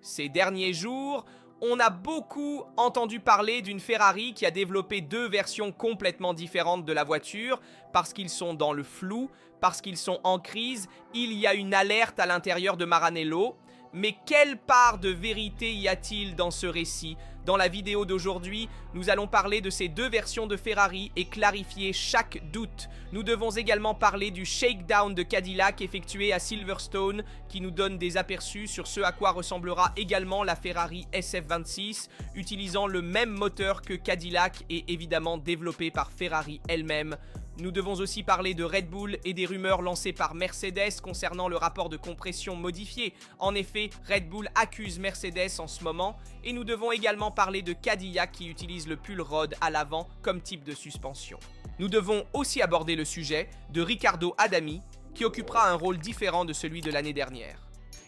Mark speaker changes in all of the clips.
Speaker 1: Ces derniers jours, on a beaucoup entendu parler d'une Ferrari qui a développé deux versions complètement différentes de la voiture parce qu'ils sont dans le flou, parce qu'ils sont en crise, il y a une alerte à l'intérieur de Maranello. Mais quelle part de vérité y a-t-il dans ce récit? Dans la vidéo d'aujourd'hui, nous allons parler de ces deux versions de Ferrari et clarifier chaque doute. Nous devons également parler du shakedown de Cadillac effectué à Silverstone qui nous donne des aperçus sur ce à quoi ressemblera également la Ferrari SF26, utilisant le même moteur que Cadillac et évidemment développé par Ferrari elle-même. Nous devons aussi parler de Red Bull et des rumeurs lancées par Mercedes concernant le rapport de compression modifié. En effet, Red Bull accuse Mercedes en ce moment. Et nous devons également parler de Cadillac qui utilise le pull rod à l'avant comme type de suspension. Nous devons aussi aborder le sujet de Riccardo Adami qui occupera un rôle différent de celui de l'année dernière.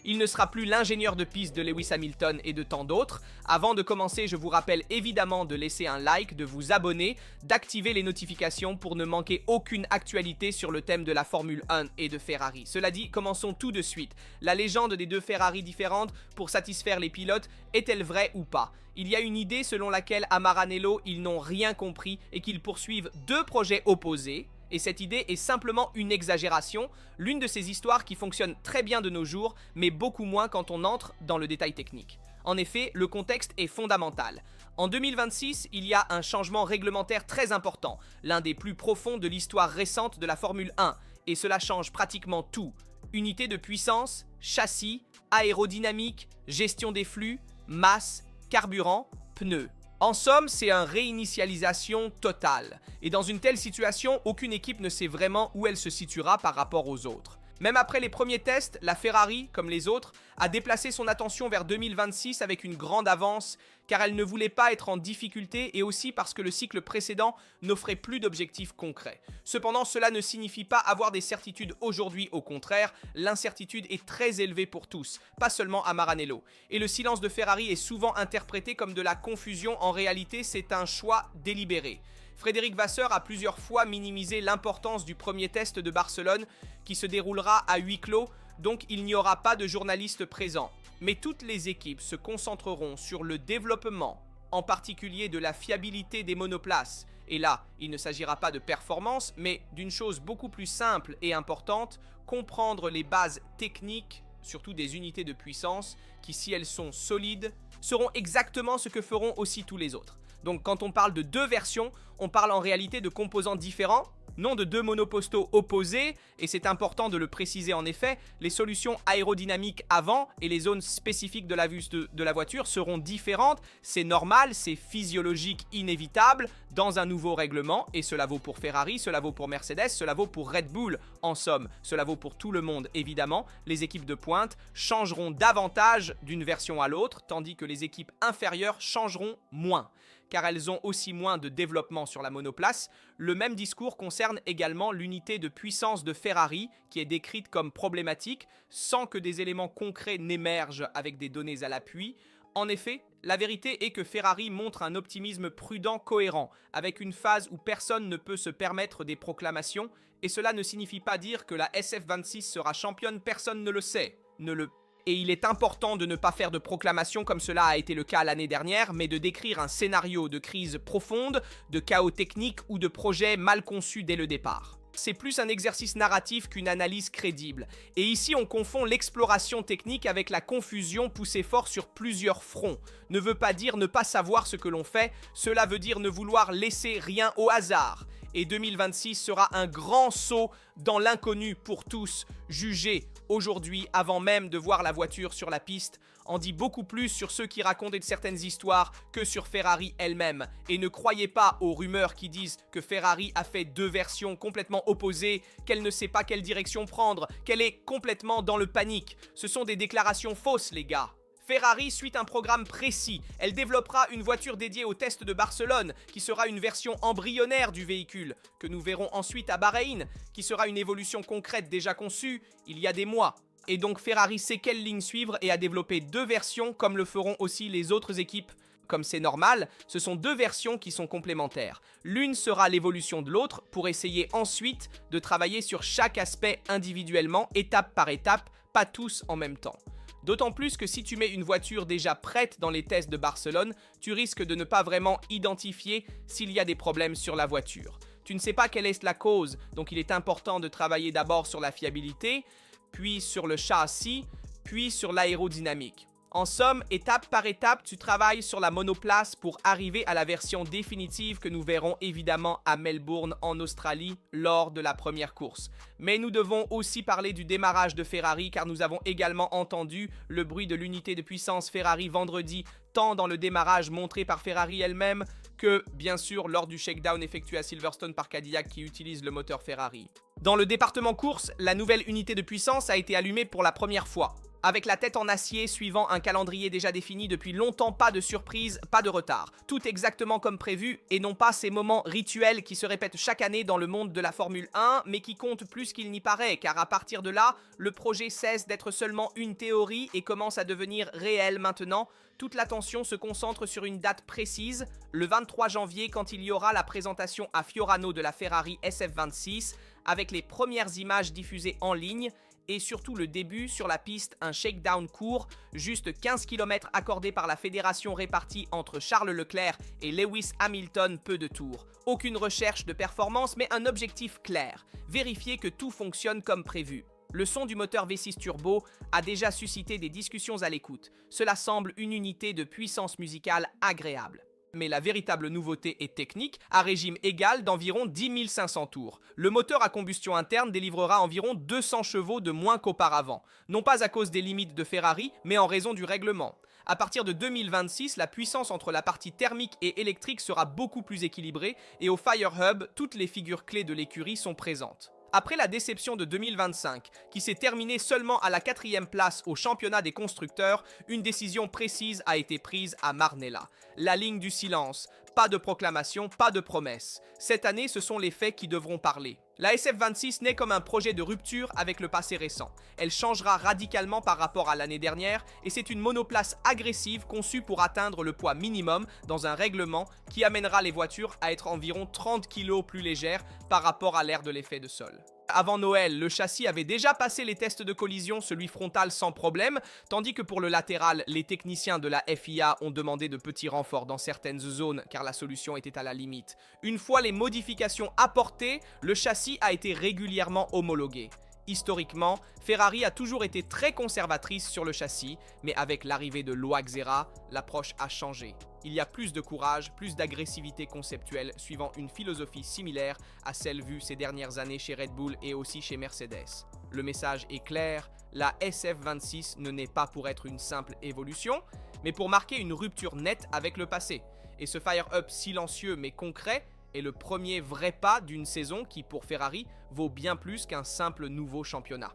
Speaker 1: Il ne sera plus l'ingénieur de piste de Lewis Hamilton et de tant d'autres. Avant de commencer, je vous rappelle évidemment de laisser un like, de vous abonner, d'activer les notifications pour ne manquer aucune actualité sur le thème de la Formule 1 et de Ferrari. Cela dit, commençons tout de suite. La légende des deux Ferrari différentes pour satisfaire les pilotes est-elle vraie ou pas? Il y a une idée selon laquelle à Maranello, ils n'ont rien compris et qu'ils poursuivent deux projets opposés. Et cette idée est simplement une exagération, l'une de ces histoires qui fonctionnent très bien de nos jours, mais beaucoup moins quand on entre dans le détail technique. En effet, le contexte est fondamental. En 2026, il y a un changement réglementaire très important, l'un des plus profonds de l'histoire récente de la Formule 1, et cela change pratiquement tout. Unité de puissance, châssis, aérodynamique, gestion des flux, masse, carburant, pneus. En somme, c'est une réinitialisation totale. Et dans une telle situation, aucune équipe ne sait vraiment où elle se situera par rapport aux autres. Même après les premiers tests, la Ferrari, comme les autres, a déplacé son attention vers 2026 avec une grande avance, car elle ne voulait pas être en difficulté et aussi parce que le cycle précédent n'offrait plus d'objectifs concrets. Cependant, cela ne signifie pas avoir des certitudes aujourd'hui, au contraire, l'incertitude est très élevée pour tous, pas seulement à Maranello. Et le silence de Ferrari est souvent interprété comme de la confusion, en réalité c'est un choix délibéré. Frédéric Vasseur a plusieurs fois minimisé l'importance du premier test de Barcelone qui se déroulera à huis clos, donc il n'y aura pas de journalistes présents. Mais toutes les équipes se concentreront sur le développement, en particulier de la fiabilité des monoplaces. Et là, il ne s'agira pas de performance, mais d'une chose beaucoup plus simple et importante, comprendre les bases techniques, surtout des unités de puissance, qui si elles sont solides, seront exactement ce que feront aussi tous les autres. Donc quand on parle de deux versions, on parle en réalité de composants différents, non de deux monopostaux opposés, et c'est important de le préciser en effet, les solutions aérodynamiques avant et les zones spécifiques de la vue de la voiture seront différentes, c'est normal, c'est physiologique, inévitable, dans un nouveau règlement, et cela vaut pour Ferrari, cela vaut pour Mercedes, cela vaut pour Red Bull, en somme, cela vaut pour tout le monde évidemment, les équipes de pointe changeront davantage d'une version à l'autre, tandis que les équipes inférieures changeront moins, car elles ont aussi moins de développement sur la monoplace. Le même discours concerne également l'unité de puissance de Ferrari, qui est décrite comme problématique, sans que des éléments concrets n'émergent avec des données à l'appui. En effet, la vérité est que Ferrari montre un optimisme prudent cohérent, avec une phase où personne ne peut se permettre des proclamations, et cela ne signifie pas dire que la SF26 sera championne, personne ne le sait, Et il est important de ne pas faire de proclamation comme cela a été le cas l'année dernière, mais de décrire un scénario de crise profonde, de chaos technique ou de projet mal conçu dès le départ. C'est plus un exercice narratif qu'une analyse crédible. Et ici, on confond l'exploration technique avec la confusion poussée fort sur plusieurs fronts. Ne veut pas dire ne pas savoir ce que l'on fait, cela veut dire ne vouloir laisser rien au hasard. Et 2026 sera un grand saut dans l'inconnu pour tous. Juger aujourd'hui, avant même de voir la voiture sur la piste, en dit beaucoup plus sur ceux qui racontent certaines histoires que sur Ferrari elle-même. Et ne croyez pas aux rumeurs qui disent que Ferrari a fait deux versions complètement opposées, qu'elle ne sait pas quelle direction prendre, qu'elle est complètement dans le panique. Ce sont des déclarations fausses, les gars. Ferrari suit un programme précis. Elle développera une voiture dédiée au test de Barcelone, qui sera une version embryonnaire du véhicule, que nous verrons ensuite à Bahreïn, qui sera une évolution concrète déjà conçue il y a des mois. Et donc Ferrari sait quelle ligne suivre et a développé deux versions, comme le feront aussi les autres équipes. Comme c'est normal, ce sont deux versions qui sont complémentaires. L'une sera l'évolution de l'autre pour essayer ensuite de travailler sur chaque aspect individuellement, étape par étape, pas tous en même temps. D'autant plus que si tu mets une voiture déjà prête dans les tests de Barcelone, tu risques de ne pas vraiment identifier s'il y a des problèmes sur la voiture. Tu ne sais pas quelle est la cause, donc il est important de travailler d'abord sur la fiabilité, puis sur le châssis, puis sur l'aérodynamique. En somme, étape par étape, tu travailles sur la monoplace pour arriver à la version définitive que nous verrons évidemment à Melbourne en Australie lors de la première course. Mais nous devons aussi parler du démarrage de Ferrari car nous avons également entendu le bruit de l'unité de puissance Ferrari vendredi, tant dans le démarrage montré par Ferrari elle-même que, bien sûr, lors du shakedown effectué à Silverstone par Cadillac qui utilise le moteur Ferrari. Dans le département course, la nouvelle unité de puissance a été allumée pour la première fois. Avec la tête en acier suivant un calendrier déjà défini depuis longtemps, pas de surprise, pas de retard. Tout exactement comme prévu et non pas ces moments rituels qui se répètent chaque année dans le monde de la Formule 1 mais qui comptent plus qu'il n'y paraît car à partir de là, le projet cesse d'être seulement une théorie et commence à devenir réel maintenant. Toute l'attention se concentre sur une date précise, le 23 janvier quand il y aura la présentation à Fiorano de la Ferrari SF26 avec les premières images diffusées en ligne et surtout le début sur la piste, un shakedown court, juste 15 km accordé par la fédération répartie entre Charles Leclerc et Lewis Hamilton, peu de tours. Aucune recherche de performance mais un objectif clair, vérifier que tout fonctionne comme prévu. Le son du moteur V6 turbo a déjà suscité des discussions à l'écoute. Cela semble une unité de puissance musicale agréable. Mais la véritable nouveauté est technique, à régime égal d'environ 10 500 tours. Le moteur à combustion interne délivrera environ 200 chevaux de moins qu'auparavant, non pas à cause des limites de Ferrari, mais en raison du règlement. À partir de 2026, la puissance entre la partie thermique et électrique sera beaucoup plus équilibrée et au Fire Hub, toutes les figures clés de l'écurie sont présentes. Après la déception de 2025, qui s'est terminée seulement à la 4e place au championnat des constructeurs, une décision précise a été prise à Marnella. La ligne du silence, pas de proclamation, pas de promesse. Cette année, ce sont les faits qui devront parler. La SF26 naît comme un projet de rupture avec le passé récent. Elle changera radicalement par rapport à l'année dernière et c'est une monoplace agressive conçue pour atteindre le poids minimum dans un règlement qui amènera les voitures à être environ 30 kg plus légères par rapport à l'ère de l'effet de sol. Avant Noël, le châssis avait déjà passé les tests de collision, celui frontal sans problème, tandis que pour le latéral, les techniciens de la FIA ont demandé de petits renforts dans certaines zones car la solution était à la limite. Une fois les modifications apportées, le châssis a été régulièrement homologué. Historiquement, Ferrari a toujours été très conservatrice sur le châssis, mais avec l'arrivée de Loaxera, l'approche a changé. Il y a plus de courage, plus d'agressivité conceptuelle, suivant une philosophie similaire à celle vue ces dernières années chez Red Bull et aussi chez Mercedes. Le message est clair, la SF26 ne naît pas pour être une simple évolution, mais pour marquer une rupture nette avec le passé. Et ce fire-up silencieux mais concret est le premier vrai pas d'une saison qui, pour Ferrari, vaut bien plus qu'un simple nouveau championnat.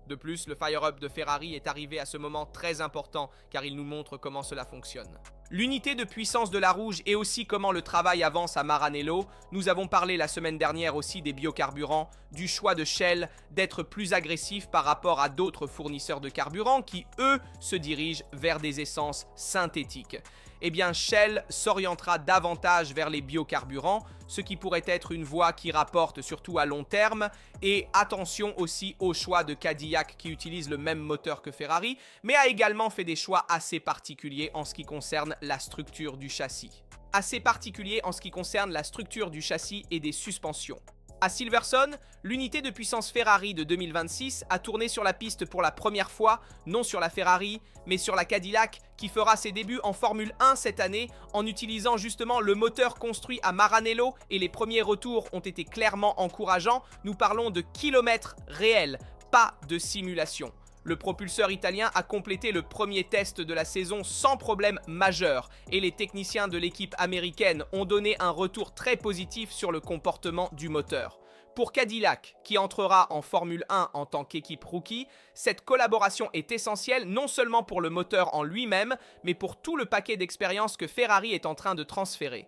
Speaker 1: De plus, le fire-up de Ferrari est arrivé à ce moment très important car il nous montre comment cela fonctionne. L'unité de puissance de la rouge et aussi comment le travail avance à Maranello. Nous avons parlé la semaine dernière aussi des biocarburants, du choix de Shell d'être plus agressif par rapport à d'autres fournisseurs de carburant qui, eux, se dirigent vers des essences synthétiques. Eh bien, Shell s'orientera davantage vers les biocarburants, ce qui pourrait être une voie qui rapporte surtout à long terme. Et attention aussi au choix de Cadillac qui utilise le même moteur que Ferrari, mais a également fait des choix assez particuliers en ce qui concerne la structure du châssis. Assez particulier en ce qui concerne la structure du châssis et des suspensions. À Silverstone, l'unité de puissance Ferrari de 2026 a tourné sur la piste pour la première fois, non sur la Ferrari, mais sur la Cadillac, qui fera ses débuts en Formule 1 cette année en utilisant justement le moteur construit à Maranello et les premiers retours ont été clairement encourageants. Nous parlons de kilomètres réels, pas de simulation. Le propulseur italien a complété le premier test de la saison sans problème majeur et les techniciens de l'équipe américaine ont donné un retour très positif sur le comportement du moteur. Pour Cadillac, qui entrera en Formule 1 en tant qu'équipe rookie, cette collaboration est essentielle non seulement pour le moteur en lui-même, mais pour tout le paquet d'expérience que Ferrari est en train de transférer.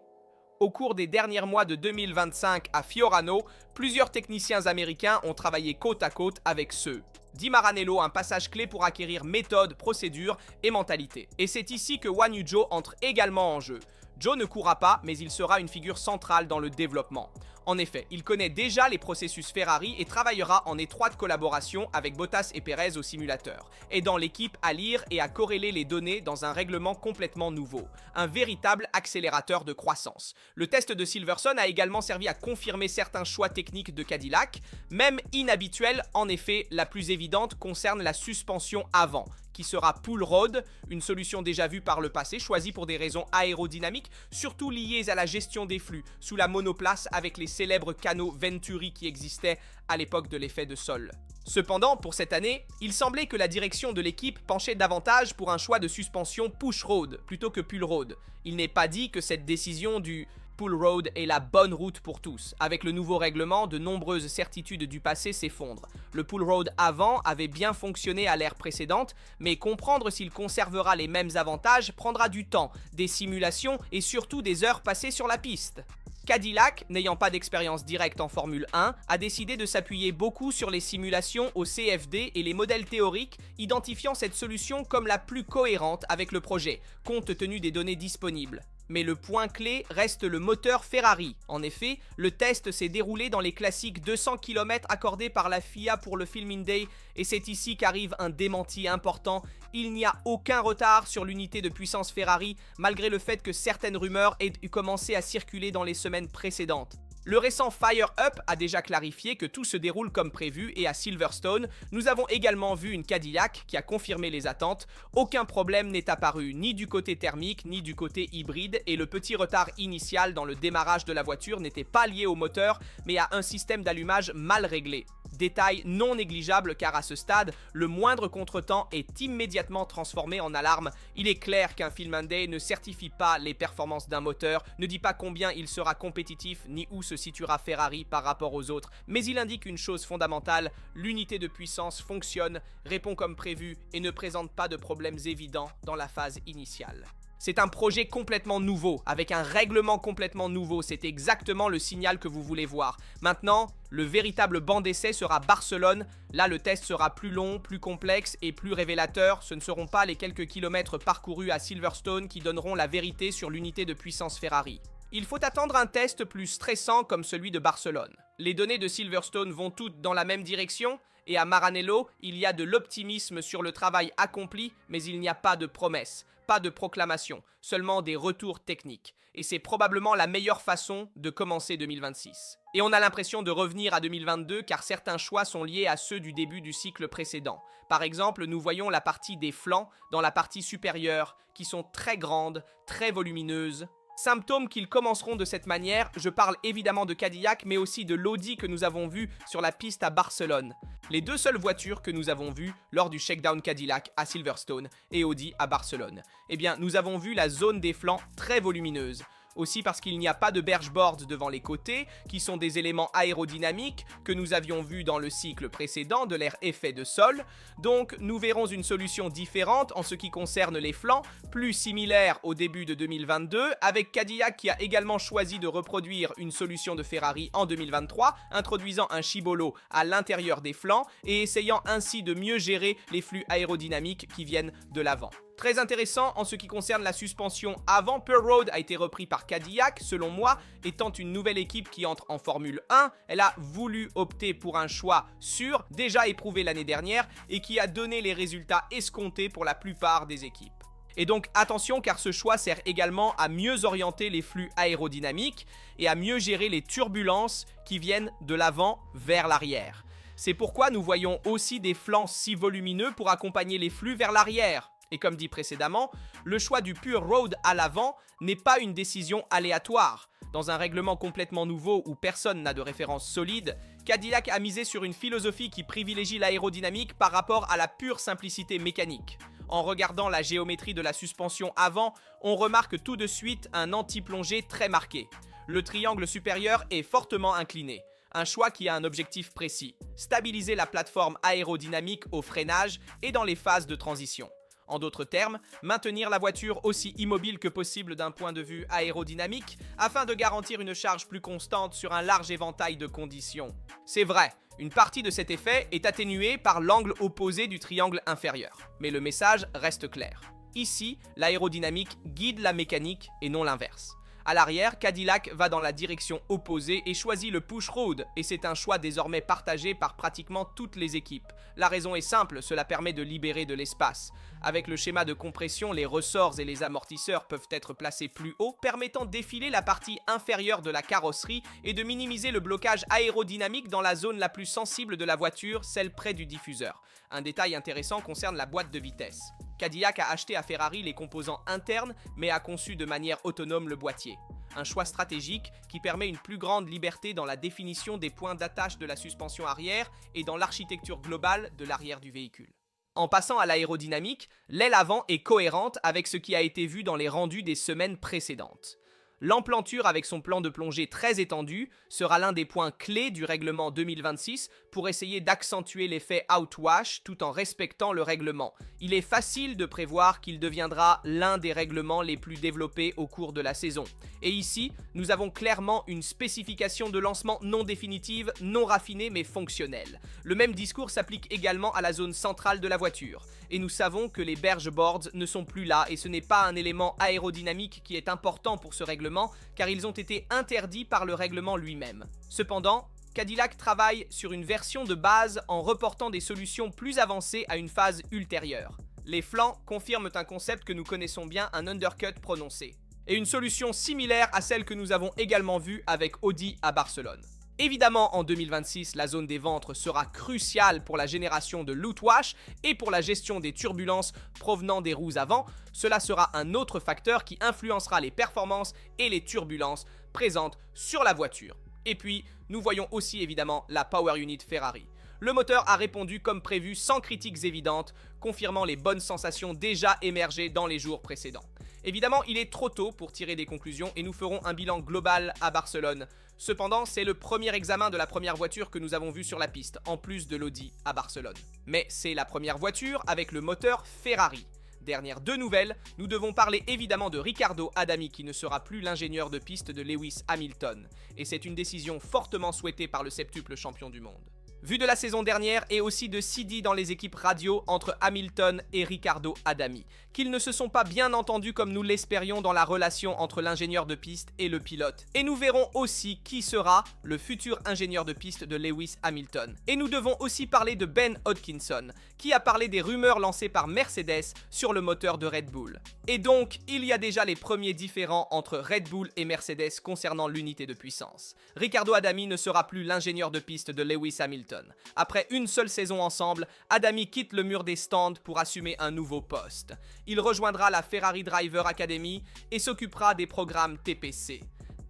Speaker 1: Au cours des derniers mois de 2025 à Fiorano, plusieurs techniciens américains ont travaillé côte à côte avec ceux. Dit Maranello, un passage clé pour acquérir méthode, procédure et mentalité. Et c'est ici que Guan Yu Zhou entre également en jeu. Zhou ne courra pas, mais il sera une figure centrale dans le développement. En effet, il connaît déjà les processus Ferrari et travaillera en étroite collaboration avec Bottas et Perez au simulateur, aidant l'équipe à lire et à corréler les données dans un règlement complètement nouveau, un véritable accélérateur de croissance. Le test de Silverstone a également servi à confirmer certains choix techniques de Cadillac, même inhabituels. En effet, la plus évidente concerne la suspension avant, qui sera pull rod, une solution déjà vue par le passé, choisie pour des raisons aérodynamiques, surtout liées à la gestion des flux, sous la monoplace avec les célèbres canaux Venturi qui existaient à l'époque de l'effet de sol. Cependant, pour cette année, il semblait que la direction de l'équipe penchait davantage pour un choix de suspension push rod plutôt que pull rod. Il n'est pas dit que cette décision du pull rod est la bonne route pour tous. Avec le nouveau règlement, de nombreuses certitudes du passé s'effondrent. Le pull rod avant avait bien fonctionné à l'ère précédente, mais comprendre s'il conservera les mêmes avantages prendra du temps, des simulations et surtout des heures passées sur la piste. Cadillac, n'ayant pas d'expérience directe en Formule 1, a décidé de s'appuyer beaucoup sur les simulations au CFD et les modèles théoriques, identifiant cette solution comme la plus cohérente avec le projet, compte tenu des données disponibles. Mais le point clé reste le moteur Ferrari. En effet, le test s'est déroulé dans les classiques 200 km accordés par la FIA pour le Filming Day, et c'est ici qu'arrive un démenti important. Il n'y a aucun retard sur l'unité de puissance Ferrari, malgré le fait que certaines rumeurs aient commencé à circuler dans les semaines précédentes. Le récent Fire Up a déjà clarifié que tout se déroule comme prévu et à Silverstone, nous avons également vu une Cadillac qui a confirmé les attentes. Aucun problème n'est apparu ni du côté thermique ni du côté hybride et le petit retard initial dans le démarrage de la voiture n'était pas lié au moteur mais à un système d'allumage mal réglé. Détail non négligeable car à ce stade, le moindre contretemps est immédiatement transformé en alarme. Il est clair qu'un Filming Day ne certifie pas les performances d'un moteur, ne dit pas combien il sera compétitif ni où se situera Ferrari par rapport aux autres, mais il indique une chose fondamentale, l'unité de puissance fonctionne, répond comme prévu et ne présente pas de problèmes évidents dans la phase initiale. C'est un projet complètement nouveau, avec un règlement complètement nouveau, c'est exactement le signal que vous voulez voir. Maintenant, le véritable banc d'essai sera Barcelone, là le test sera plus long, plus complexe et plus révélateur, ce ne seront pas les quelques kilomètres parcourus à Silverstone qui donneront la vérité sur l'unité de puissance Ferrari. Il faut attendre un test plus stressant comme celui de Barcelone. Les données de Silverstone vont toutes dans la même direction, et à Maranello, il y a de l'optimisme sur le travail accompli, mais il n'y a pas de promesses. Pas de proclamation, seulement des retours techniques. Et c'est probablement la meilleure façon de commencer 2026. Et on a l'impression de revenir à 2022 car certains choix sont liés à ceux du début du cycle précédent. Par exemple, nous voyons la partie des flancs dans la partie supérieure qui sont très grandes, très volumineuses. Symptômes qu'ils commenceront de cette manière, je parle évidemment de Cadillac mais aussi de l'Audi que nous avons vu sur la piste à Barcelone. Les deux seules voitures que nous avons vues lors du Shakedown Cadillac à Silverstone et Audi à Barcelone. Eh bien, nous avons vu la zone des flancs très volumineuse. Aussi parce qu'il n'y a pas de bergeboards devant les côtés, qui sont des éléments aérodynamiques que nous avions vus dans le cycle précédent de l'ère effet de sol. Donc, nous verrons une solution différente en ce qui concerne les flancs, plus similaire au début de 2022, avec Cadillac qui a également choisi de reproduire une solution de Ferrari en 2023, introduisant un chibolo à l'intérieur des flancs et essayant ainsi de mieux gérer les flux aérodynamiques qui viennent de l'avant. Très intéressant en ce qui concerne la suspension avant, Pure Road a été repris par Cadillac, selon moi, étant une nouvelle équipe qui entre en Formule 1, elle a voulu opter pour un choix sûr, déjà éprouvé l'année dernière, et qui a donné les résultats escomptés pour la plupart des équipes. Et donc attention car ce choix sert également à mieux orienter les flux aérodynamiques et à mieux gérer les turbulences qui viennent de l'avant vers l'arrière. C'est pourquoi nous voyons aussi des flancs si volumineux pour accompagner les flux vers l'arrière. Et comme dit précédemment, le choix du Pure Road à l'avant n'est pas une décision aléatoire. Dans un règlement complètement nouveau où personne n'a de référence solide, Cadillac a misé sur une philosophie qui privilégie l'aérodynamique par rapport à la pure simplicité mécanique. En regardant la géométrie de la suspension avant, on remarque tout de suite un anti-plongée très marqué. Le triangle supérieur est fortement incliné. Un choix qui a un objectif précis, stabiliser la plateforme aérodynamique au freinage et dans les phases de transition. En d'autres termes, maintenir la voiture aussi immobile que possible d'un point de vue aérodynamique afin de garantir une charge plus constante sur un large éventail de conditions. C'est vrai, une partie de cet effet est atténuée par l'angle opposé du triangle inférieur, mais le message reste clair. Ici, l'aérodynamique guide la mécanique et non l'inverse. À l'arrière, Cadillac va dans la direction opposée et choisit le push road, et c'est un choix désormais partagé par pratiquement toutes les équipes. La raison est simple, cela permet de libérer de l'espace. Avec le schéma de compression, les ressorts et les amortisseurs peuvent être placés plus haut, permettant d'effiler la partie inférieure de la carrosserie et de minimiser le blocage aérodynamique dans la zone la plus sensible de la voiture, celle près du diffuseur. Un détail intéressant concerne la boîte de vitesse. Cadillac a acheté à Ferrari les composants internes, mais a conçu de manière autonome le boîtier. Un choix stratégique qui permet une plus grande liberté dans la définition des points d'attache de la suspension arrière et dans l'architecture globale de l'arrière du véhicule. En passant à l'aérodynamique, l'aile avant est cohérente avec ce qui a été vu dans les rendus des semaines précédentes. L'emplanture avec son plan de plongée très étendu sera l'un des points clés du règlement 2026 pour essayer d'accentuer l'effet outwash tout en respectant le règlement. Il est facile de prévoir qu'il deviendra l'un des règlements les plus développés au cours de la saison. Et ici, nous avons clairement une spécification de lancement non définitive, non raffinée mais fonctionnelle. Le même discours s'applique également à la zone centrale de la voiture. Et nous savons que les berge boards ne sont plus là et ce n'est pas un élément aérodynamique qui est important pour ce règlement car ils ont été interdits par le règlement lui-même. Cependant, Cadillac travaille sur une version de base en reportant des solutions plus avancées à une phase ultérieure. Les flancs confirment un concept que nous connaissons bien, un undercut prononcé. Et une solution similaire à celle que nous avons également vue avec Audi à Barcelone. Évidemment, en 2026, la zone des ventres sera cruciale pour la génération de l'outwash et pour la gestion des turbulences provenant des roues avant. Cela sera un autre facteur qui influencera les performances et les turbulences présentes sur la voiture. Et puis, nous voyons aussi évidemment la Power Unit Ferrari. Le moteur a répondu comme prévu sans critiques évidentes, confirmant les bonnes sensations déjà émergées dans les jours précédents. Évidemment, il est trop tôt pour tirer des conclusions et nous ferons un bilan global à Barcelone. Cependant, c'est le premier examen de la première voiture que nous avons vue sur la piste, en plus de l'Audi à Barcelone. Mais c'est la première voiture avec le moteur Ferrari. Dernière deux nouvelles, nous devons parler évidemment de Riccardo Adami qui ne sera plus l'ingénieur de piste de Lewis Hamilton. Et c'est une décision fortement souhaitée par le septuple champion du monde. Vu de la saison dernière et aussi de CD dans les équipes radio entre Hamilton et Riccardo Adami, qu'ils ne se sont pas bien entendus comme nous l'espérions dans la relation entre l'ingénieur de piste et le pilote. Et nous verrons aussi qui sera le futur ingénieur de piste de Lewis Hamilton. Et nous devons aussi parler de Ben Hodgkinson, qui a parlé des rumeurs lancées par Mercedes sur le moteur de Red Bull. Et donc, il y a déjà les premiers différends entre Red Bull et Mercedes concernant l'unité de puissance. Riccardo Adami ne sera plus l'ingénieur de piste de Lewis Hamilton. Après une seule saison ensemble, Adami quitte le mur des stands pour assumer un nouveau poste. Il rejoindra la Ferrari Driver Academy et s'occupera des programmes TPC.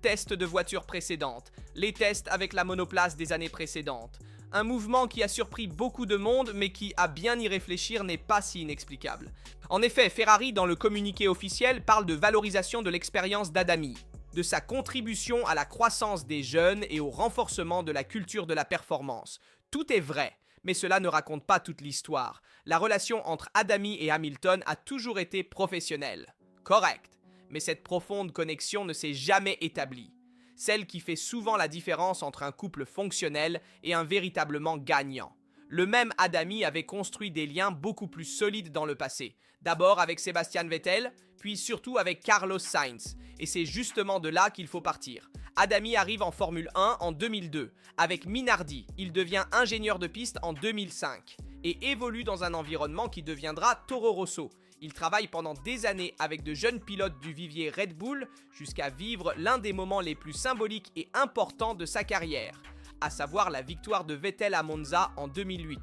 Speaker 1: Tests de voitures précédentes, les tests avec la monoplace des années précédentes. Un mouvement qui a surpris beaucoup de monde mais qui, à bien y réfléchir, n'est pas si inexplicable. En effet, Ferrari, dans le communiqué officiel, parle de valorisation de l'expérience d'Adami, de sa contribution à la croissance des jeunes et au renforcement de la culture de la performance. Tout est vrai, mais cela ne raconte pas toute l'histoire. La relation entre Adami et Hamilton a toujours été professionnelle. Correct, mais cette profonde connexion ne s'est jamais établie. Celle qui fait souvent la différence entre un couple fonctionnel et un véritablement gagnant. Le même Adami avait construit des liens beaucoup plus solides dans le passé. D'abord avec Sebastian Vettel, puis surtout avec Carlos Sainz. Et c'est justement de là qu'il faut partir. Adami arrive en Formule 1 en 2002. Avec Minardi, il devient ingénieur de piste en 2005 et évolue dans un environnement qui deviendra Toro Rosso. Il travaille pendant des années avec de jeunes pilotes du vivier Red Bull jusqu'à vivre l'un des moments les plus symboliques et importants de sa carrière, à savoir la victoire de Vettel à Monza en 2008.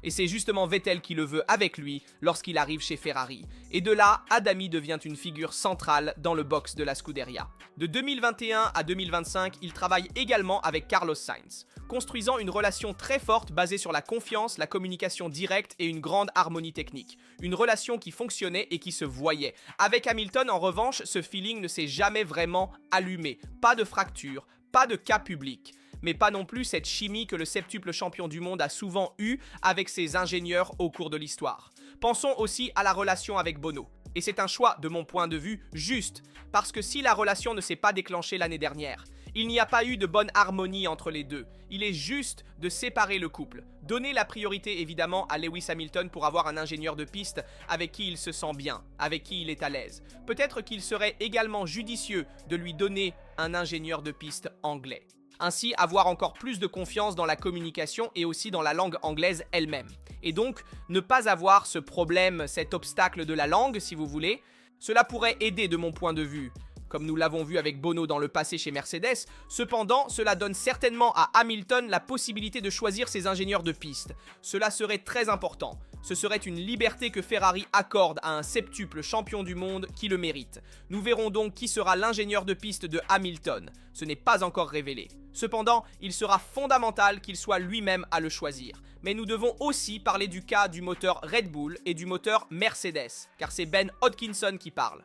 Speaker 1: Et c'est justement Vettel qui le veut avec lui lorsqu'il arrive chez Ferrari. Et de là, Adami devient une figure centrale dans le box de la Scuderia. De 2021 à 2025, il travaille également avec Carlos Sainz, construisant une relation très forte basée sur la confiance, la communication directe et une grande harmonie technique. Une relation qui fonctionnait et qui se voyait. Avec Hamilton, en revanche, ce feeling ne s'est jamais vraiment allumé. Pas de fracture, pas de cas public. Mais pas non plus cette chimie que le septuple champion du monde a souvent eue avec ses ingénieurs au cours de l'histoire. Pensons aussi à la relation avec Bono. Et c'est un choix, de mon point de vue, juste, parce que si la relation ne s'est pas déclenchée l'année dernière, Il n'y a pas eu de bonne harmonie entre les deux. Il est juste de séparer le couple. Donner la priorité évidemment à Lewis Hamilton pour avoir un ingénieur de piste avec qui il se sent bien, avec qui il est à l'aise. Peut-être qu'il serait également judicieux de lui donner un ingénieur de piste anglais. Ainsi, avoir encore plus de confiance dans la communication et aussi dans la langue anglaise elle-même. Et donc, ne pas avoir ce problème, cet obstacle de la langue, si vous voulez, cela pourrait aider de mon point de vue, comme nous l'avons vu avec Bono dans le passé chez Mercedes. Cependant, cela donne certainement à Hamilton la possibilité de choisir ses ingénieurs de piste. Cela serait très important. Ce serait une liberté que Ferrari accorde à un septuple champion du monde qui le mérite. Nous verrons donc qui sera l'ingénieur de piste de Hamilton. Ce n'est pas encore révélé. Cependant, il sera fondamental qu'il soit lui-même à le choisir. Mais nous devons aussi parler du cas du moteur Red Bull et du moteur Mercedes, car c'est Ben Hodgkinson qui parle.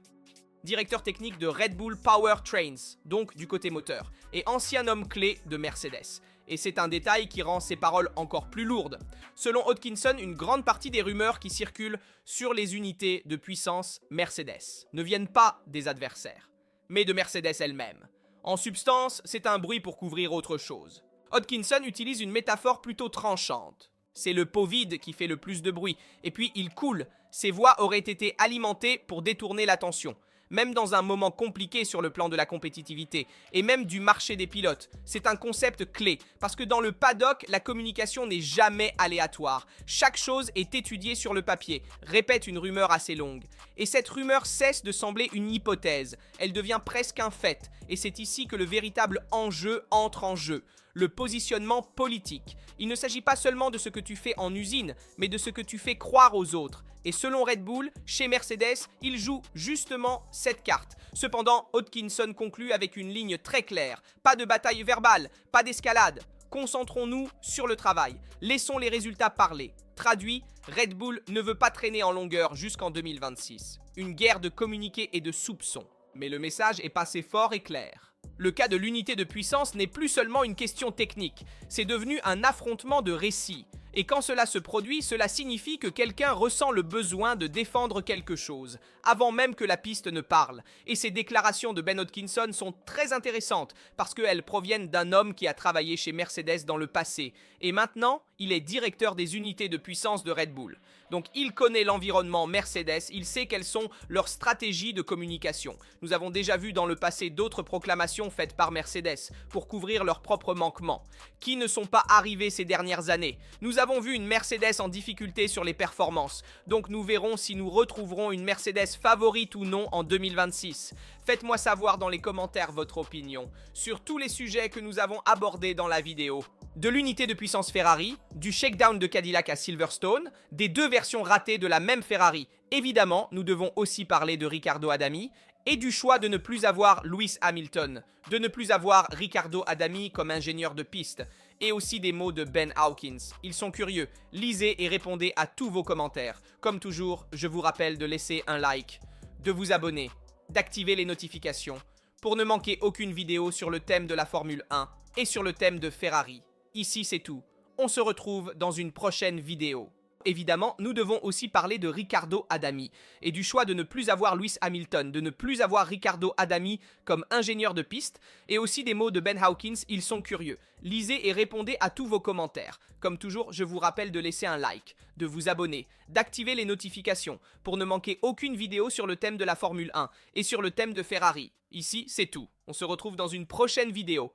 Speaker 1: Directeur technique de Red Bull Powertrains, donc du côté moteur, et ancien homme clé de Mercedes. Et c'est un détail qui rend ses paroles encore plus lourdes. Selon Hodgkinson, une grande partie des rumeurs qui circulent sur les unités de puissance Mercedes ne viennent pas des adversaires, mais de Mercedes elle-même. En substance, c'est un bruit pour couvrir autre chose. Hodgkinson utilise une métaphore plutôt tranchante. C'est le pot vide qui fait le plus de bruit, et puis il coule. Ses voix auraient été alimentées pour détourner l'attention. Même dans un moment compliqué sur le plan de la compétitivité et même du marché des pilotes. C'est un concept clé, parce que dans le paddock, la communication n'est jamais aléatoire. Chaque chose est étudiée sur le papier, répète une rumeur assez longue. Et cette rumeur cesse de sembler une hypothèse, elle devient presque un fait, et c'est ici que le véritable enjeu entre en jeu. Le positionnement politique. Il ne s'agit pas seulement de ce que tu fais en usine, mais de ce que tu fais croire aux autres. Et selon Red Bull, chez Mercedes, il joue justement cette carte. Cependant, Hodgkinson conclut avec une ligne très claire. Pas de bataille verbale, pas d'escalade. Concentrons-nous sur le travail. Laissons les résultats parler. Traduit, Red Bull ne veut pas traîner en longueur jusqu'en 2026. Une guerre de communiqué et de soupçons. Mais le message est passé fort et clair. Le cas de l'unité de puissance n'est plus seulement une question technique, c'est devenu un affrontement de récits. Et quand cela se produit, cela signifie que quelqu'un ressent le besoin de défendre quelque chose, avant même que la piste ne parle. Et ces déclarations de Ben Hodgkinson sont très intéressantes, parce qu'elles proviennent d'un homme qui a travaillé chez Mercedes dans le passé. Et maintenant, il est directeur des unités de puissance de Red Bull. Donc il connaît l'environnement Mercedes, il sait quelles sont leurs stratégies de communication. Nous avons déjà vu dans le passé d'autres proclamations faites par Mercedes pour couvrir leurs propres manquements, qui ne sont pas arrivés ces dernières années. Nous avons vu une Mercedes en difficulté sur les performances, donc nous verrons si nous retrouverons une Mercedes favorite ou non en 2026. Faites-moi savoir dans les commentaires votre opinion sur tous les sujets que nous avons abordés dans la vidéo. De l'unité de puissance Ferrari, du shakedown de Cadillac à Silverstone, des deux versions ratées de la même Ferrari. Évidemment, nous devons aussi parler de Riccardo Adami et du choix de ne plus avoir Lewis Hamilton, de ne plus avoir Riccardo Adami comme ingénieur de piste, et aussi des mots de Ben Hawkins. Ils sont curieux, lisez et répondez à tous vos commentaires. Comme toujours, je vous rappelle de laisser un like, de vous abonner, d'activer les notifications, pour ne manquer aucune vidéo sur le thème de la Formule 1 et sur le thème de Ferrari. Ici, c'est tout. On se retrouve dans une prochaine vidéo. Évidemment, nous devons aussi parler de Riccardo Adami et du choix de ne plus avoir Lewis Hamilton, de ne plus avoir Riccardo Adami comme ingénieur de piste, et aussi des mots de Ben Hawkins, ils sont curieux. Lisez et répondez à tous vos commentaires. Comme toujours, je vous rappelle de laisser un like, de vous abonner, d'activer les notifications pour ne manquer aucune vidéo sur le thème de la Formule 1 et sur le thème de Ferrari. Ici, c'est tout. On se retrouve dans une prochaine vidéo.